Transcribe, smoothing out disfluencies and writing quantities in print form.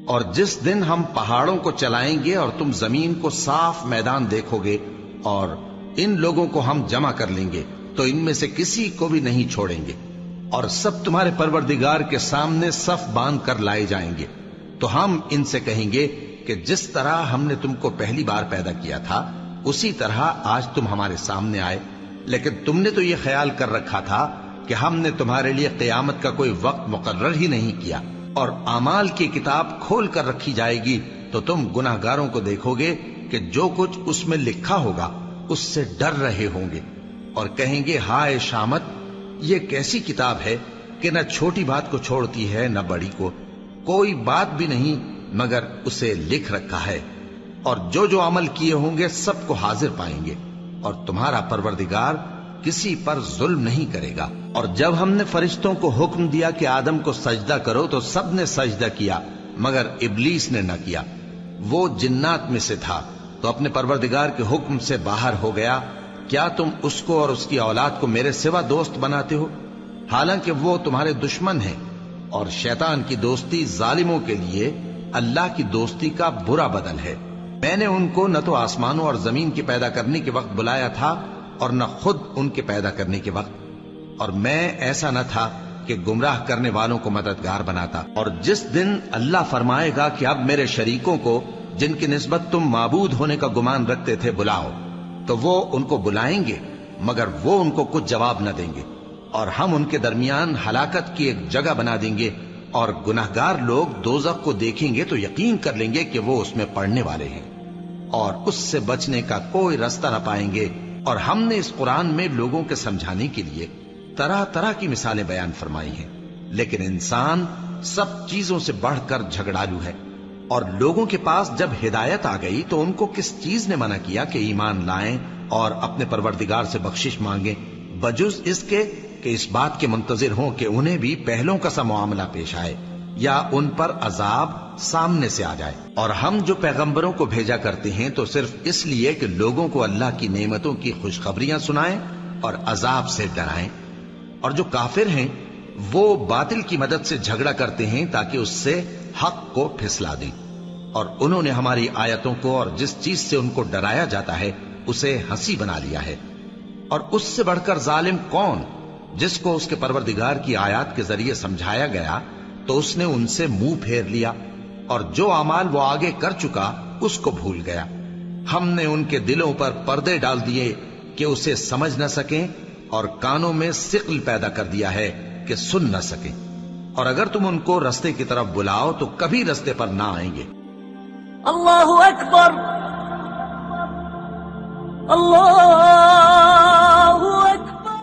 اور جس دن ہم پہاڑوں کو چلائیں گے اور تم زمین کو صاف میدان دیکھو گے اور ان لوگوں کو ہم جمع کر لیں گے تو ان میں سے کسی کو بھی نہیں چھوڑیں گے، اور سب تمہارے پروردگار کے سامنے صف باندھ کر لائے جائیں گے، تو ہم ان سے کہیں گے کہ جس طرح ہم نے تم کو پہلی بار پیدا کیا تھا اسی طرح آج تم ہمارے سامنے آئے، لیکن تم نے تو یہ خیال کر رکھا تھا کہ ہم نے تمہارے لیے قیامت کا کوئی وقت مقرر ہی نہیں کیا، اور اعمال کی کتاب کھول کر رکھی جائے گی تو تم گناہگاروں کو دیکھو گے کہ جو کچھ اس میں لکھا ہوگا اس سے ڈر رہے ہوں گے، اور کہیں گے ہائے شامت، یہ کیسی کتاب ہے کہ نہ چھوٹی بات کو چھوڑتی ہے نہ بڑی کو، کوئی بات بھی نہیں مگر اسے لکھ رکھا ہے، اور جو جو عمل کیے ہوں گے سب کو حاضر پائیں گے، اور تمہارا پروردگار کسی پر ظلم نہیں کرے گا۔ اور جب ہم نے فرشتوں کو حکم دیا کہ آدم کو سجدہ کرو تو سب نے سجدہ کیا مگر ابلیس نے نہ کیا، وہ جنات میں سے تھا تو اپنے پروردگار کے حکم سے باہر ہو گیا۔ کیا تم اس کو اور اس کی اولاد کو میرے سوا دوست بناتے ہو، حالانکہ وہ تمہارے دشمن ہیں، اور شیطان کی دوستی ظالموں کے لیے اللہ کی دوستی کا برا بدل ہے۔ میں نے ان کو نہ تو آسمانوں اور زمین کے پیدا کرنے کے وقت بلایا تھا اور نہ خود ان کے پیدا کرنے کے وقت، اور میں ایسا نہ تھا کہ گمراہ کرنے والوں کو مددگار بناتا۔ اور جس دن اللہ فرمائے گا کہ اب میرے شریکوں کو جن کی نسبت تم معبود ہونے کا گمان رکھتے تھے بلاؤ، تو وہ ان کو بلائیں گے مگر وہ ان کو کچھ جواب نہ دیں گے، اور ہم ان کے درمیان ہلاکت کی ایک جگہ بنا دیں گے، اور گناہگار لوگ دوزخ کو دیکھیں گے تو یقین کر لیں گے کہ وہ اس میں پڑنے والے ہیں، اور اس سے بچنے کا کوئی راستہ نہ پائیں گے۔ اور ہم نے اس قرآن میں لوگوں کے سمجھانے کے لیے طرح طرح کی مثالیں بیان فرمائی ہیں، لیکن انسان سب چیزوں سے بڑھ کر جھگڑالو ہے۔ اور لوگوں کے پاس جب ہدایت آ گئی تو ان کو کس چیز نے منع کیا کہ ایمان لائیں اور اپنے پروردگار سے بخشش مانگیں، بجز اس کے کہ اس بات کے منتظر ہوں کہ انہیں بھی پہلوں کا سا معاملہ پیش آئے یا ان پر عذاب سامنے سے آ جائے۔ اور ہم جو پیغمبروں کو بھیجا کرتے ہیں تو صرف اس لیے کہ لوگوں کو اللہ کی نعمتوں کی خوشخبریاں سنائیں اور عذاب سے ڈرائیں، اور جو کافر ہیں وہ باطل کی مدد سے جھگڑا کرتے ہیں تاکہ اس سے حق کو پھسلا دیں، اور انہوں نے ہماری آیتوں کو اور جس چیز سے ان کو ڈرایا جاتا ہے اسے ہنسی بنا لیا ہے۔ اور اس سے بڑھ کر ظالم کون، جس کو اس کے پروردگار کی آیات کے ذریعے سمجھایا گیا تو اس نے ان سے منہ پھیر لیا، اور جو اعمال وہ آگے کر چکا اس کو بھول گیا۔ ہم نے ان کے دلوں پر پردے ڈال دیے کہ اسے سمجھ نہ سکیں، اور کانوں میں ثقل پیدا کر دیا ہے کہ سن نہ سکیں، اور اگر تم ان کو رستے کی طرف بلاؤ تو کبھی رستے پر نہ آئیں گے۔ اللہ اکبر اللہ